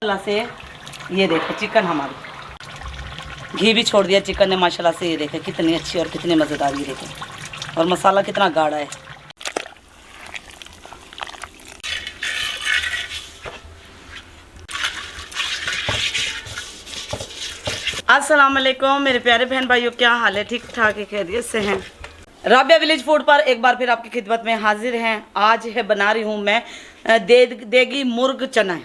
माशाल्लाह से ये देखो चिकन हमारी घी भी छोड़ दिया चिकन ने माशाल्लाह से। ये देखें कितनी अच्छी और कितनी मज़ेदार, ये देखें और मसाला कितना गाढ़ा है। अस्सलाम वालेकुम मेरे प्यारे बहन भाइयों, क्या हाल है? ठीक ठाक है, खैरियत से हैं? राबिया विलेज फूड पर एक बार फिर आपकी खिदमत में हाजिर हैं। आज है बना रही हूँ मैं देगी मुर्ग चना।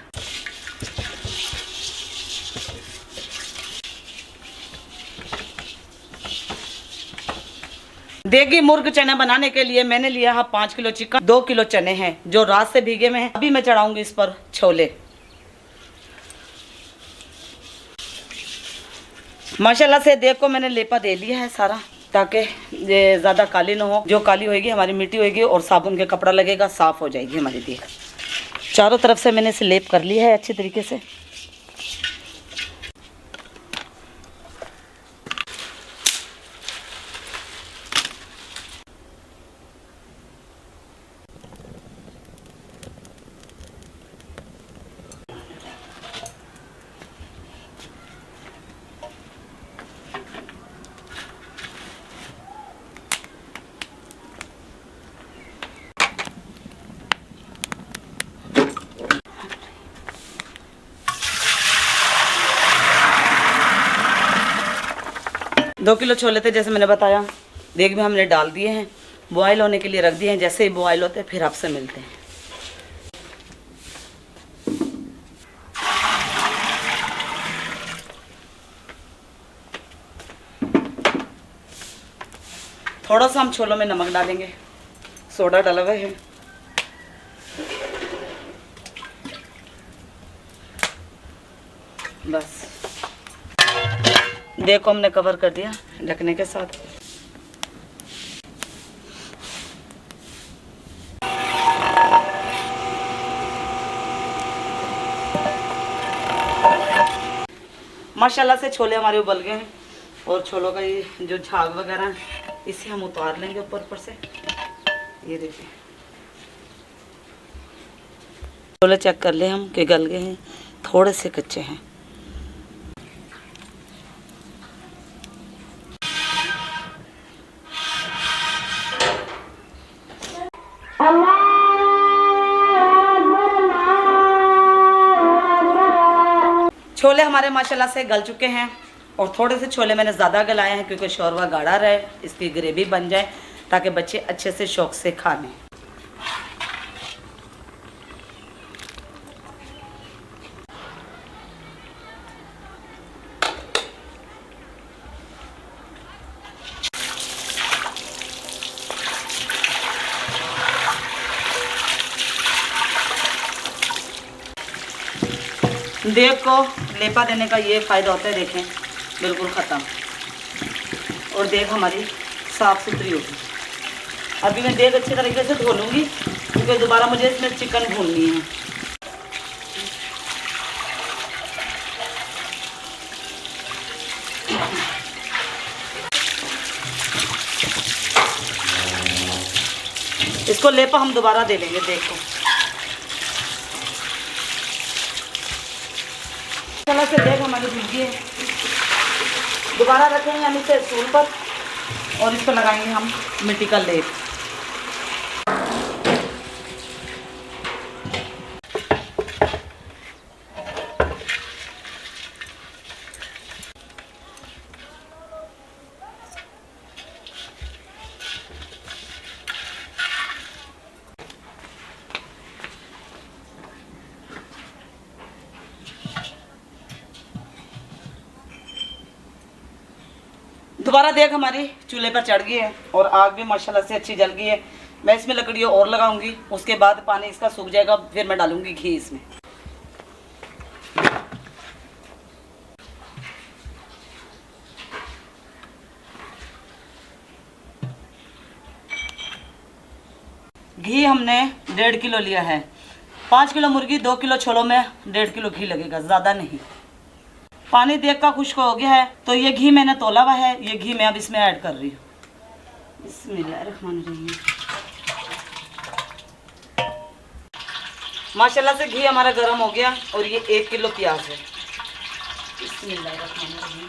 देगी मुर्ग चना बनाने के लिए मैंने लिया है 5 किलो चिकन, 2 किलो चने हैं जो रात से भीगे हुए हैं। अभी मैं चढ़ाऊंगी इस पर छोले। माशाल्लाह से देग को मैंने लेपा दे लिया है सारा, ताकि ये ज़्यादा काली ना हो। जो काली होएगी हमारी मिट्टी होएगी और साबुन के कपड़ा लगेगा, साफ़ हो जाएगी हमारी देग। चारों तरफ से मैंने इसे लेप कर लिया है अच्छी तरीके से। दो किलो छोले थे जैसे मैंने बताया, देग में हमने डाल दिए हैं, बॉयल होने के लिए रख दिए हैं। जैसे ही बॉयल होते हैं फिर आपसे मिलते हैं। थोड़ा सा हम छोलों में नमक डालेंगे, सोडा डाला हुआ है। बस देखो हमने कवर कर दिया ढकने के साथ। माशाल्लाह से छोले हमारे उबल गए हैं और छोलों का ये जो झाग वगैरह है इसे हम उतार लेंगे ऊपर से। ये देखिए छोले चेक कर ले हम कि गल गए हैं, थोड़े से कच्चे हैं। छोले हमारे माशाल्लाह से गल चुके हैं और थोड़े से छोले मैंने ज़्यादा गलाए हैं क्योंकि शोरबा गाढ़ा रहे, इसकी ग्रेवी बन जाए ताकि बच्चे अच्छे से शौक से खा लें। देग को लेपा देने का ये फ़ायदा होता है, देखें बिल्कुल ख़त्म और देग हमारी साफ़ सुथरी होगी। अभी मैं देग अच्छे तरीके से धो लूँगी क्योंकि दोबारा मुझे इसमें चिकन भूननी है। इसको लेपा हम दोबारा दे लेंगे देग को। चला से देख हमारी भीगी है, दोबारा रखेंगे हम इसे स्टूल पर और इस पर लगाएंगे हम मिट्टी का लेप। दोबारा देख हमारी चूल्हे पर चढ़ गई है और आग भी माशाल्लाह से अच्छी जल गई है। मैं इसमें लकड़ियों और लगाऊंगी, उसके बाद पानी इसका सूख जाएगा, फिर मैं डालूंगी घी इसमें। घी हमने 1.5 किलो लिया है। 5 किलो मुर्गी 2 किलो छोलों में 1.5 किलो घी लगेगा, ज़्यादा नहीं। पानी देख का खुश्क हो गया है तो ये घी मैंने तोला हुआ है, ये घी मैं अब इसमें ऐड कर रही हूँ। बिस्मिल्लाहिर्रहमानिर्रहीम। माशाल्लाह से घी हमारा गर्म हो गया और ये 1 किलो प्याज है। बिस्मिल्लाहिर्रहमानिर्रहीम।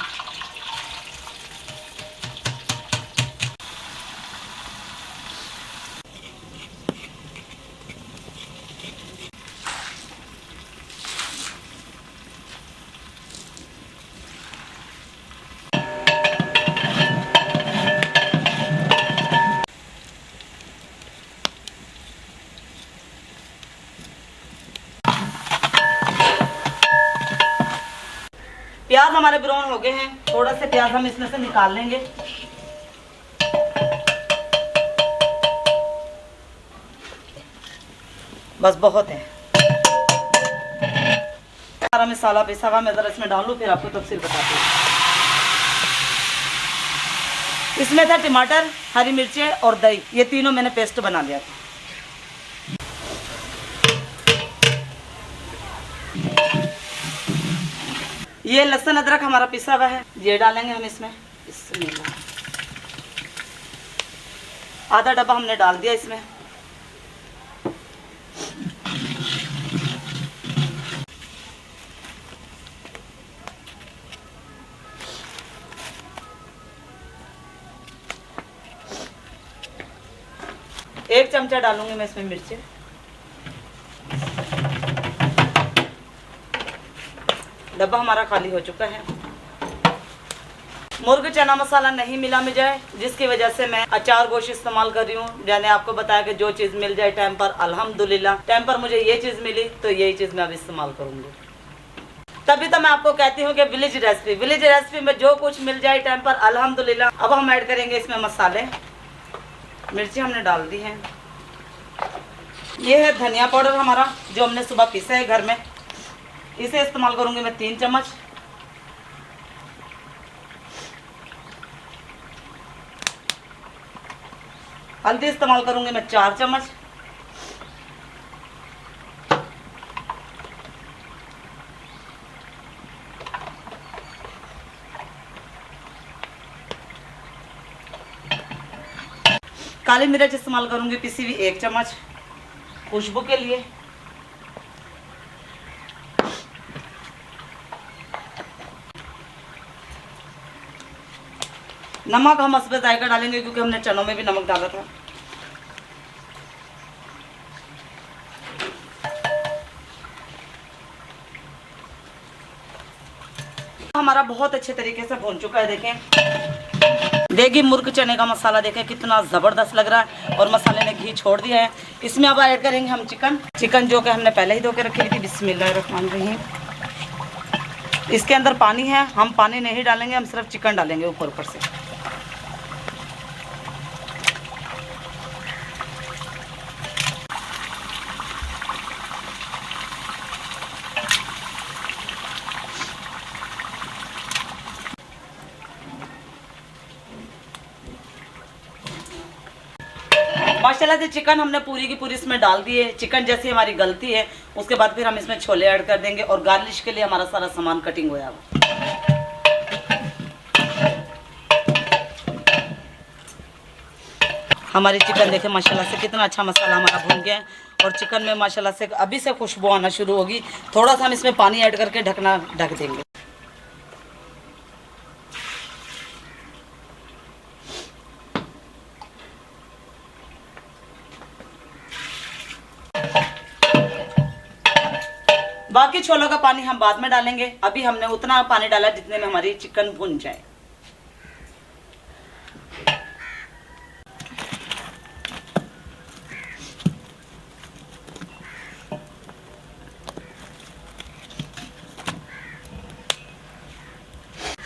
प्याज हमारे ब्राउन हो गए हैं, थोड़ा से प्याज हम इसमें से निकाल लेंगे। बस बहुत है। सारा मसाला पिसा हुआ मैं जरा इसमें डालूं, फिर आपको तफसील बताती हूँ। इसमें था टमाटर, हरी मिर्चें और दही, ये तीनों मैंने पेस्ट बना लिया था। ये लहसुन अदरक हमारा पिसा हुआ है, ये डालेंगे हम इसमें। बिस्मिल्लाह। आधा डब्बा हमने डाल दिया इसमें। एक चमचा डालूंगी मैं इसमें मिर्ची। डब्बा हमारा खाली हो चुका है। मुर्ग चना मसाला नहीं मिला मुझे, जिसकी वजह से मैं अचार गोश्त इस्तेमाल कर रही हूँ। मैंने आपको बताया कि जो चीज़ मिल जाए टाइम पर, अल्हम्दुलिल्लाह टाइम पर मुझे ये चीज़ मिली तो यही चीज़ मैं अब इस्तेमाल करूँगी। तभी तो मैं आपको कहती हूँ कि विलेज रेसिपी में जो कुछ मिल जाए टाइम पर, अल्हम्दुलिल्लाह। अब हम ऐड करेंगे इसमें मसाले। मिर्ची हमने डाल दी है। ये है धनिया पाउडर हमारा, जो हमने सुबह पीसा है घर में। इसे इस्तेमाल करूंगी मैं 3 चम्मच। हल्दी इस्तेमाल करूंगी मैं 4 चम्मच। काली मिर्च इस्तेमाल करूंगी पिसी हुई 1 चम्मच खुशबू के लिए। नमक हम हस्बे जायका डालेंगे, क्योंकि हमने चनों में भी नमक डाला था। हमारा बहुत अच्छे तरीके से भून चुका है। देखें, देगी मुर्ग चने का मसाला देखें कितना ज़बरदस्त लग रहा है, और मसाले ने घी छोड़ दिया है। इसमें अब ऐड करेंगे हम चिकन जो कि हमने पहले ही धो के रखी थी। बिस्मिल्लाहिर्रहमानिर्रहीम। इसके अंदर पानी है, हम पानी नहीं डालेंगे, हम सिर्फ चिकन डालेंगे ऊपर से। माशाल्लाह से चिकन हमने पूरी की पूरी इसमें डाल दी है। चिकन जैसी हमारी गलती है, उसके बाद फिर हम इसमें छोले ऐड कर देंगे, और गार्निश के लिए हमारा सारा सामान कटिंग हो जाएगा। हमारी चिकन देखें माशाल्लाह से कितना अच्छा मसाला हमारा भून गया है, और चिकन में माशाल्लाह से अभी से खुशबू आना शुरू होगी। थोड़ा सा हम इसमें पानी ऐड करके ढक देंगे। बाकी छोलों का पानी हम बाद में डालेंगे। अभी हमने उतना पानी डाला जितने में हमारी चिकन भुन जाए।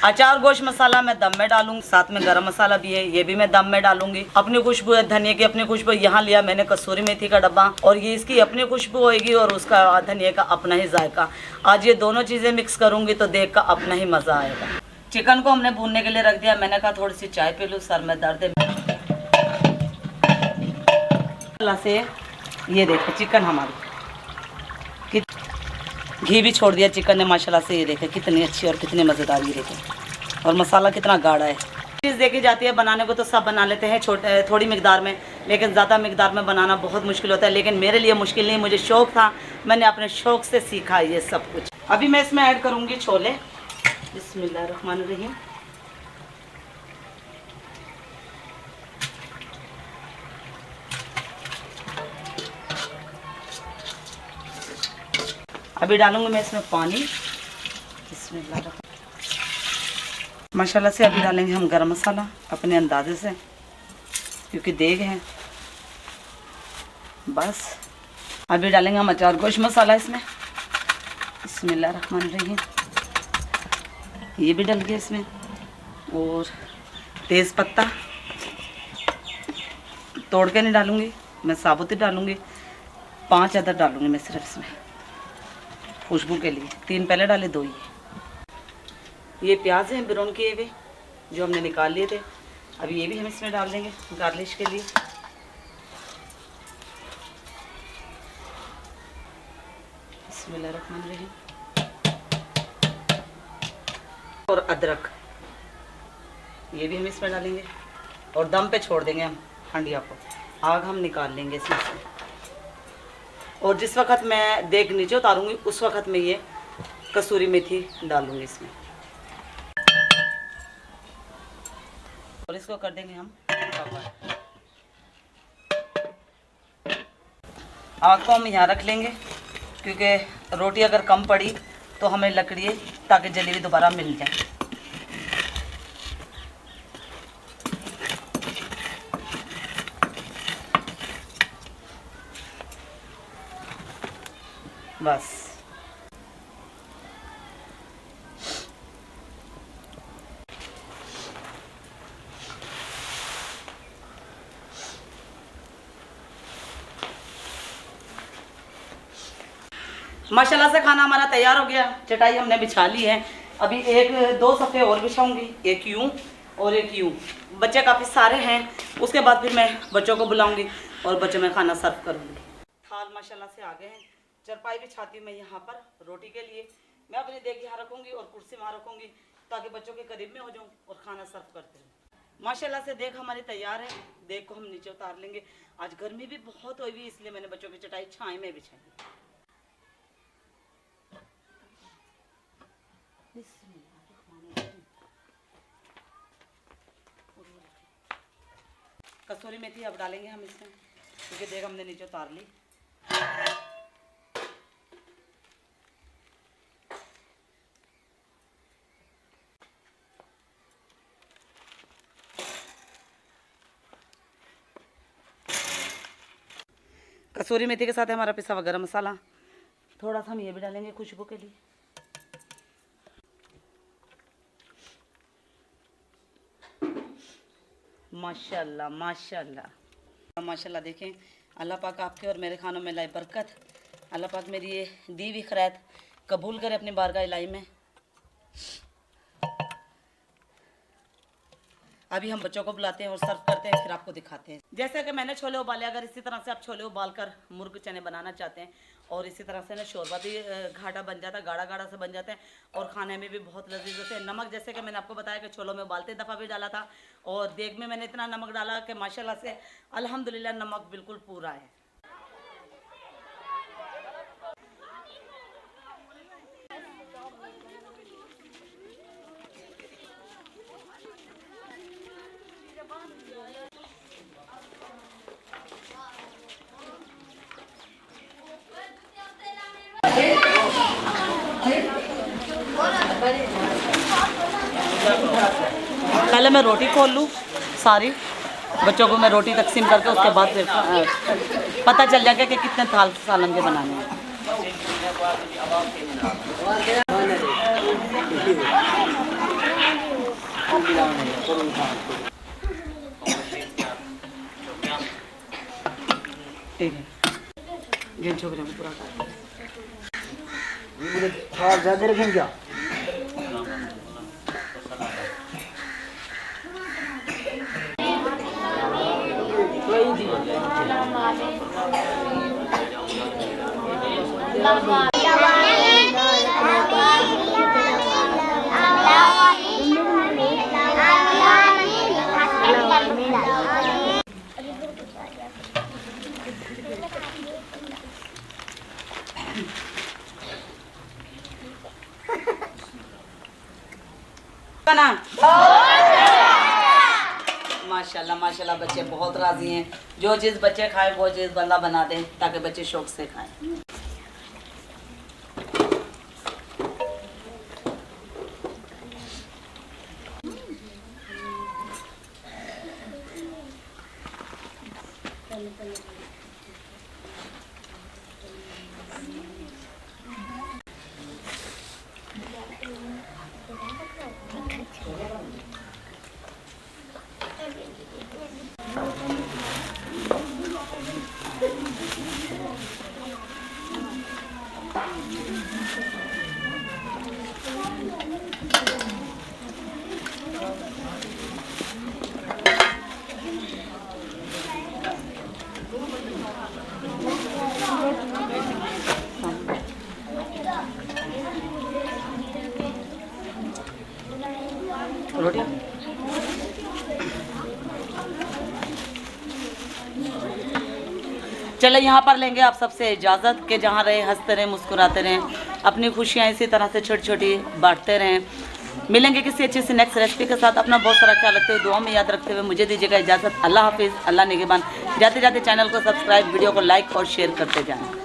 अचार गोश्त मसाला मैं दम में डालूंगी, साथ में गरम मसाला भी है, ये भी मैं दम में डालूंगी। अपनी खुशबू है, धनिया की अपनी खुशबू। यहाँ लिया मैंने कसूरी मेथी का डब्बा, और ये इसकी अपनी खुशबू होएगी, और उसका धनिया का अपना ही जायका। आज ये दोनों चीज़ें मिक्स करूंगी तो देख का अपना ही मज़ा आएगा। चिकन को हमने भूनने के लिए रख दिया। मैंने कहा थोड़ी सी चाय पी लूँ, सर में दर्द है। से ये देखो चिकन हमारी घी भी छोड़ दिया चिकन ने माशाल्लाह से। ये देखें कितनी अच्छी और कितनी मज़ेदार, ये देखें, और मसाला कितना गाढ़ा है। चीज़ देखी जाती है बनाने को तो सब बना लेते हैं छोटे थोड़ी मिकदार में, लेकिन ज़्यादा मिकदार में बनाना बहुत मुश्किल होता है, लेकिन मेरे लिए मुश्किल नहीं, मुझे शौक़ था, मैंने अपने शौक़ से सीखा ये सब कुछ। अभी मैं इसमें ऐड करूँगी छोले। बिस्मिल्लाहिर्रहमानिर्रहीम। अभी डालूंगी मैं इसमें पानी। माशाल्लाह से अभी डालेंगे हम गरम मसाला अपने अंदाजे से, क्योंकि देग है। बस अभी डालेंगे हम अचार गोश्त मसाला इसमें। बिस्मिल्लाहिर्रहमानिर्रहीम। ये भी डल गया इसमें। और तेज़ पत्ता तोड़ के नहीं डालूंगी, मैं साबुत ही डालूंगी। 5 अदर डालूंगी मैं सिर्फ इसमें खुशबू के लिए। 3 पहले डाले, 2 ये प्याज हैं ब्राउन किए हुए जो हमने निकाल लिए थे। अभी ये भी हम इसमें डाल देंगे गार्निश के लिए। बिस्मिल्लाहिर्रहमानिर्रहीम। और अदरक ये भी हम इसमें डालेंगे और दम पे छोड़ देंगे हम हंडिया को। आग हम निकाल लेंगे इसमें से। और जिस वक्त मैं देग नीचे उतारूंगी उस वक्त मैं ये कसूरी मेथी डालूंगी इसमें और इसको कर देंगे हम कवर। आग को हम यहाँ रख लेंगे, क्योंकि रोटी अगर कम पड़ी तो हमें लकड़ी ताकि जली हुई दोबारा मिल जाए। बस माशाल्लाह से खाना हमारा तैयार हो गया। चटाई हमने बिछा ली है। अभी 1-2 सफ़े और बिछाऊंगी, एक यूँ और एक यूँ। बच्चे काफ़ी सारे हैं, उसके बाद फिर मैं बच्चों को बुलाऊंगी और बच्चों में खाना सर्व करूंगी। थाल माशाल्लाह से आ गए हैं। चरपाई बिछाती हूँ मैं यहाँ पर रोटी के लिए। मैं अपनी देग यहाँ रखूँगी और कुर्सी वहाँ रखूँगी ताकि बच्चों के करीब में हो जाऊँ और खाना सर्व करते रहूँ। माशाल्लाह से देग हमारी तैयार है। देग को हम नीचे उतार लेंगे। आज गर्मी भी बहुत हुई, इसलिए मैंने बच्चों की चटाई छाँव में बिछाई। कसूरी मेथी अब डालेंगे हम इसमें, क्योंकि देख हमने नीचे उतार ली। कसूरी मेथी के साथ हमारा पिसा हुआ गरम मसाला, थोड़ा सा हम ये भी डालेंगे खुशबू के लिए। माशाल्लाह माशाल्लाह माशाल्लाह। देखें, अल्लाह पाक आपके और मेरे खानों में लाए बरकत। अल्लाह पाक मेरी ये दी हुई खैरात कबूल करे अपनी बारगाह इलाही में। अभी हम बच्चों को बुलाते हैं और सर्व करते हैं, फिर आपको दिखाते हैं। जैसे कि मैंने छोले उबाले, अगर इसी तरह से आप छोले उबाल कर मुर्ग चने बनाना चाहते हैं और इसी तरह से ना शोरबा भी घाटा बन जाता है, गाढ़ा गाढ़ा से बन जाता है और खाने में भी बहुत लजीज होते हैं। नमक जैसे कि मैंने आपको बताया कि छोलों में उबालते दफ़ा भी डाला था और देग में मैंने इतना नमक डाला कि माशाल्लाह से अल्हम्दुलिल्लाह नमक बिल्कुल पूरा है। पहले मैं रोटी खोल लूँ सारी, बच्चों को मैं रोटी तकसीम करके उसके बाद फिर पता चल जाएगा कि कितने थाल सालन के बनाने हैं। ठीक है, गेंद छोकरे में पूरा ज़्यादा रखेंगे क्या? बना माशाल्लाह माशाल्लाह, बच्चे बहुत राजी हैं। जो चीज़ बच्चे खाएं वो चीज़ बंदा बना दे ताकि बच्चे शौक से खाएं। रोटियां चले, यहाँ पर लेंगे आप सबसे इजाज़त कि जहाँ रहे हंसते रहें, मुस्कुराते रहें, अपनी खुशियाँ इसी तरह से छोटी छोटी बांटते रहें। मिलेंगे किसी अच्छी सी नेक्स्ट रेसिपी के साथ। अपना बहुत सारा ख्याल रखते हुए, दुआ में याद रखते हुए मुझे दीजिएगा इजाज़त। अल्लाह हाफिज़, अल्लाह निगहबान। जाते जाते चैनल को सब्सक्राइब, वीडियो को लाइक और शेयर करते जाएँ।